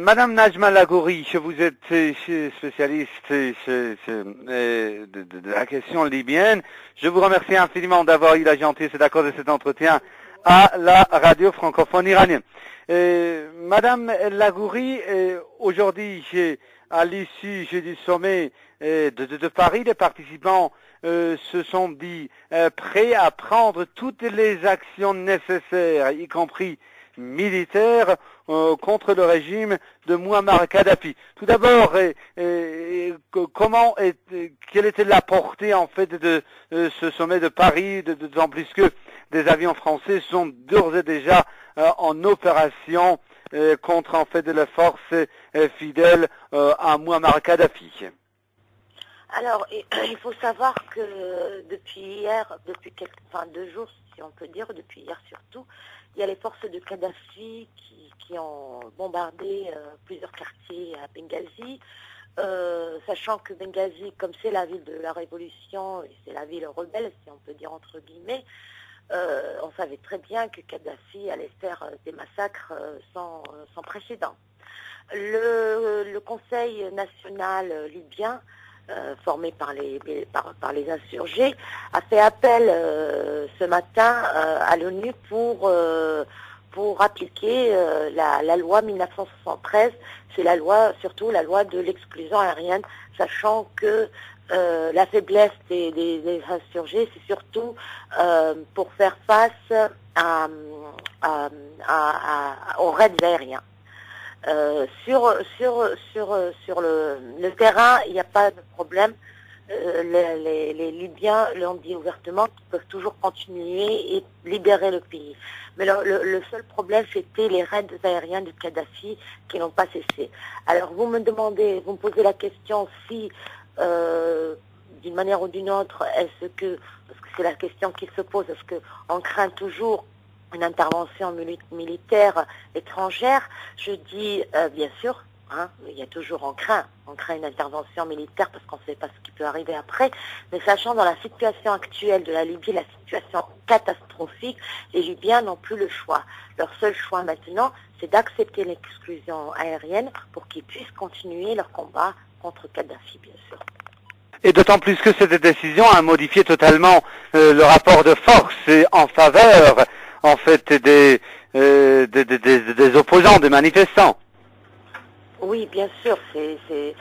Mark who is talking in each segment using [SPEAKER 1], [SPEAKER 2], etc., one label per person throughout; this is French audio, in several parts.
[SPEAKER 1] Madame Najma Lagouri, vous êtes spécialiste de la question libyenne. Je vous remercie infiniment d'avoir eu la gentillesse d'accorder cet entretien à la radio francophone iranienne. Madame Lagouri, aujourd'hui, à l'issue du sommet de Paris, les participants se sont dit prêts à prendre toutes les actions nécessaires, y compris militaires, contre le régime de Mouammar Kadhafi. Tout d'abord, quelle était la portée en fait de ce sommet de Paris, d'autant plus que des avions français sont d'ores et déjà en opération contre en fait les forces fidèles à Mouammar Kadhafi.
[SPEAKER 2] Alors, il faut savoir que depuis hier, depuis 2 jours, si on peut dire, depuis hier surtout, il y a les forces de Kadhafi qui ont bombardé plusieurs quartiers à Benghazi, sachant que Benghazi, comme c'est la ville de la révolution, et c'est la ville rebelle, si on peut dire entre guillemets, on savait très bien que Kadhafi allait faire des massacres sans précédent. Le Conseil national libyen, formé par les insurgés, a fait appel ce matin à l'ONU pour appliquer la loi 1973. C'est surtout la loi de l'exclusion aérienne, sachant que la faiblesse des insurgés, c'est surtout pour faire face aux raids aériens. Sur le terrain, il n'y a pas de problème. Les Libyens l'ont dit ouvertement qu'ils peuvent toujours continuer et libérer le pays. Mais le seul problème, c'était les raids aériens de Kadhafi qui n'ont pas cessé. Alors vous me posez la question si, d'une manière ou d'une autre, parce que c'est la question qui se pose, est-ce qu'on craint toujours une intervention militaire étrangère? Je dis bien sûr, il y a toujours on craint une intervention militaire parce qu'on ne sait pas ce qui peut arriver après, mais sachant dans la situation actuelle de la Libye, la situation catastrophique, les Libyens n'ont plus le choix. Leur seul choix maintenant, c'est d'accepter l'exclusion aérienne pour qu'ils puissent continuer leur combat contre Kadhafi, bien sûr.
[SPEAKER 1] Et d'autant plus que cette décision a modifié totalement le rapport de force en faveur en fait des opposants, des manifestants.
[SPEAKER 2] Oui, bien sûr, c'est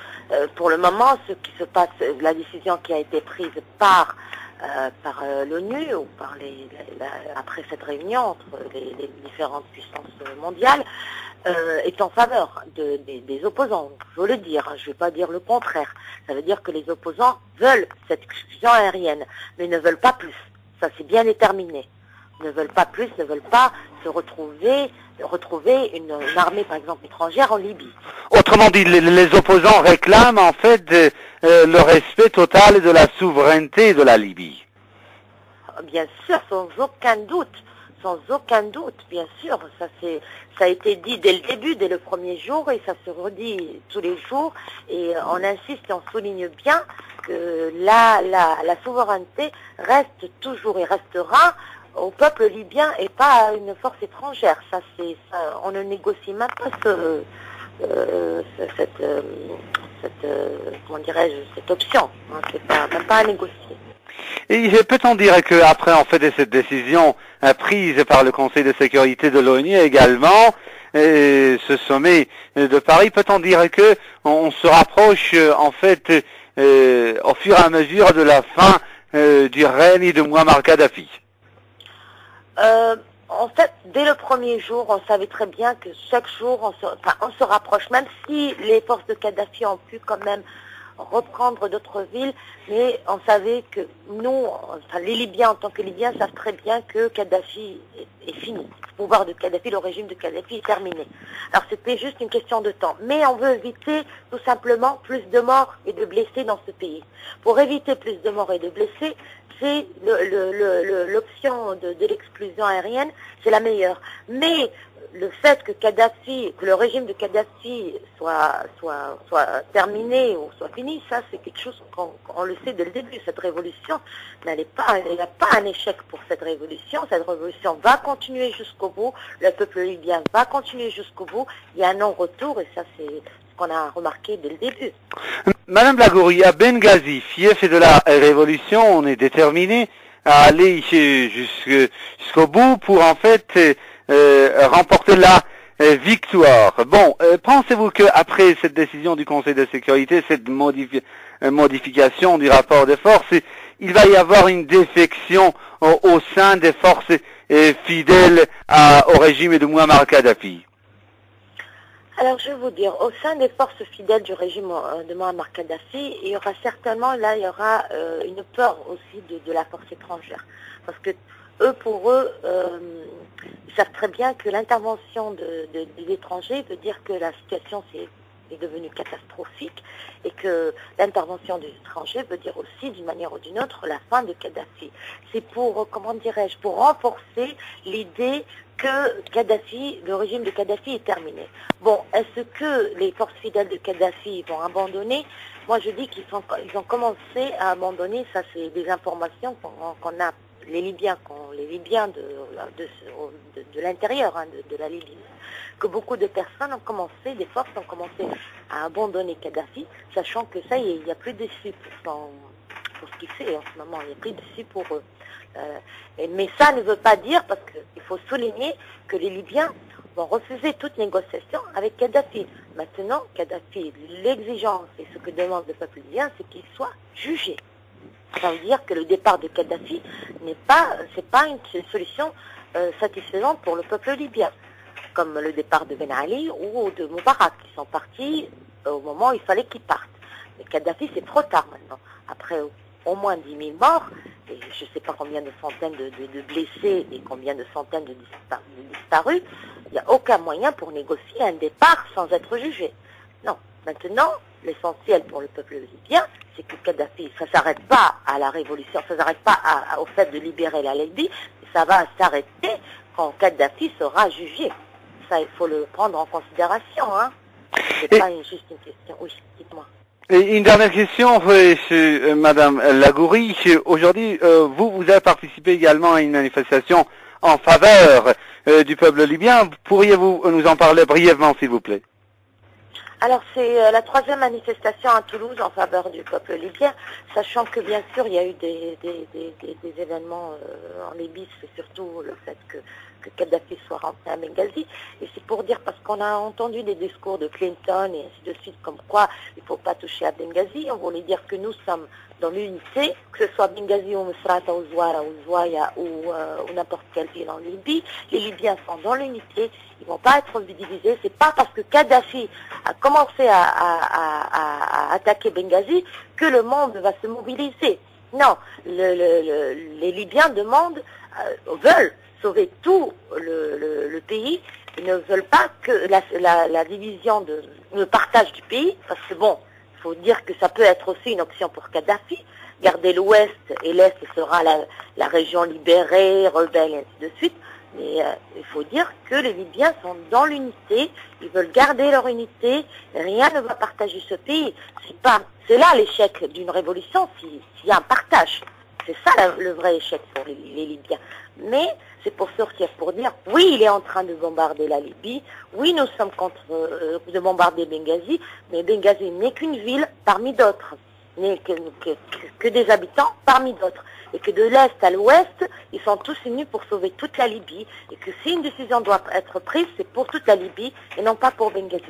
[SPEAKER 2] pour le moment ce qui se passe, la décision qui a été prise par l'ONU ou après cette réunion entre les différentes puissances mondiales est en faveur des opposants. Je veux le dire, je ne vais pas dire le contraire. Ça veut dire que les opposants veulent cette exclusion aérienne, mais ne veulent pas plus. Ça c'est bien déterminé. Ne veulent pas plus, ne veulent pas se retrouver une armée, par exemple, étrangère en Libye.
[SPEAKER 1] Autrement dit, les opposants réclament en fait le respect total de la souveraineté de la Libye.
[SPEAKER 2] Bien sûr, sans aucun doute, bien sûr. Ça a été dit dès le début, dès le premier jour, et ça se redit tous les jours. Et on insiste et on souligne bien que la souveraineté reste toujours et restera au peuple libyen et pas à une force étrangère. On ne négocie même pas cette option. C'est même pas à négocier.
[SPEAKER 1] Et peut-on dire qu'après en fait de cette décision prise par le Conseil de sécurité de l'ONU également, ce sommet de Paris, peut-on dire que on se rapproche en fait au fur et à mesure de la fin du règne de Mouammar Kadhafi?
[SPEAKER 2] En fait, dès le premier jour, on savait très bien que chaque jour, on se rapproche, même si les forces de Kadhafi ont pu quand même reprendre d'autres villes, mais on savait que nous, les Libyens en tant que Libyens, savent très bien que Kadhafi est fini. Le pouvoir de Kadhafi, le régime de Kadhafi est terminé. Alors c'était juste une question de temps. Mais on veut éviter tout simplement plus de morts et de blessés dans ce pays. Pour éviter plus de morts et de blessés, c'est l'option de l'exclusion aérienne, c'est la meilleure. Mais le fait que le régime de Kadhafi soit terminé ou soit fini, ça c'est quelque chose qu'on le sait dès le début. Cette révolution, il n'y a pas un échec pour cette révolution. Cette révolution va continuer jusqu'au bout. Le peuple libyen va continuer jusqu'au bout. Il y a un non-retour et ça c'est ce qu'on a remarqué dès le début.
[SPEAKER 1] Madame Lagouri, à Benghazi, fief de la révolution, on est déterminé à aller jusqu'au bout pour en fait remporter la victoire. Bon, pensez-vous qu'après cette décision du Conseil de sécurité, cette modification du rapport de force, il va y avoir une défection au sein des forces fidèles au régime de Muammar Kadhafi?
[SPEAKER 2] Alors je vais vous dire, au sein des forces fidèles du régime de Muammar Kadhafi, il y aura certainement, une peur aussi de la force étrangère. Parce que pour eux, ils savent très bien que l'intervention des étrangers veut dire que la situation est devenue catastrophique et que l'intervention des étrangers veut dire aussi, d'une manière ou d'une autre, la fin de Kadhafi. C'est pour renforcer l'idée que le régime de Kadhafi est terminé. Bon, est-ce que les forces fidèles de Kadhafi vont abandonner? Moi, je dis qu'ils ont commencé à abandonner. Ça, c'est des informations qu'on a, les Libyens de l'intérieur de la Libye, que beaucoup de personnes ont commencé, des forces ont commencé à abandonner Kadhafi, sachant que ça y est, il n'y a plus d'issue pour ce qu'il fait en ce moment, il n'y a plus d'issue pour eux. Mais ça ne veut pas dire, parce qu'il faut souligner que les Libyens vont refuser toute négociation avec Kadhafi. Maintenant, Kadhafi, l'exigence et ce que demande le peuple libyen, c'est qu'il soit jugé. Ça veut dire que le départ de Kadhafi c'est pas une solution satisfaisante pour le peuple libyen, comme le départ de Ben Ali ou de Moubarak, qui sont partis au moment où il fallait qu'ils partent. Mais Kadhafi, c'est trop tard maintenant. Après au moins 10 000 morts, et je ne sais pas combien de centaines de blessés et combien de centaines de disparus, il n'y a aucun moyen pour négocier un départ sans être jugé. Non. Maintenant, l'essentiel pour le peuple libyen, c'est que Kadhafi, ça ne s'arrête pas à la révolution, ça ne s'arrête pas au fait de libérer la Libye, ça va s'arrêter quand Kadhafi sera jugé. Ça, il faut le prendre en considération. Hein. Ce n'est pas juste une question. Oui, dites-moi.
[SPEAKER 1] Et une dernière question, Madame Lagouri. Aujourd'hui, vous avez participé également à une manifestation en faveur du peuple libyen. Pourriez-vous nous en parler brièvement, s'il vous plaît?
[SPEAKER 2] Alors c'est la troisième manifestation à Toulouse en faveur du peuple libyen, sachant que bien sûr il y a eu des événements en Libye, c'est surtout le fait que Kadhafi soit rentré à Benghazi, et c'est pour dire, parce qu'on a entendu des discours de Clinton et ainsi de suite, comme quoi il ne faut pas toucher à Benghazi, on voulait dire que nous sommes dans l'unité, que ce soit Benghazi ou Misrata ou Zouara ou Zouaya ou n'importe quelle ville en Libye, les Libyens sont dans l'unité, ils ne vont pas être divisés. C'est pas parce que Kadhafi a commencé à attaquer Benghazi que le monde va se mobiliser. Non, les Libyens veulent sauver tout le pays. Ils ne veulent pas que la division, le partage du pays, parce que bon, il faut dire que ça peut être aussi une option pour Kadhafi. Garder l'ouest et l'est sera la région libérée, rebelle et ainsi de suite. Mais il faut dire que les Libyens sont dans l'unité, ils veulent garder leur unité, rien ne va partager ce pays. C'est là l'échec d'une révolution, s'il y a un partage. C'est ça le vrai échec pour les Libyens. Mais c'est pour sortir, pour dire, oui, il est en train de bombarder la Libye, oui, nous sommes contre de bombarder Benghazi, mais Benghazi n'est qu'une ville parmi d'autres, n'est que des habitants parmi d'autres. Et que de l'Est à l'Ouest, ils sont tous unis pour sauver toute la Libye, et que si une décision doit être prise, c'est pour toute la Libye, et non pas pour Benghazi.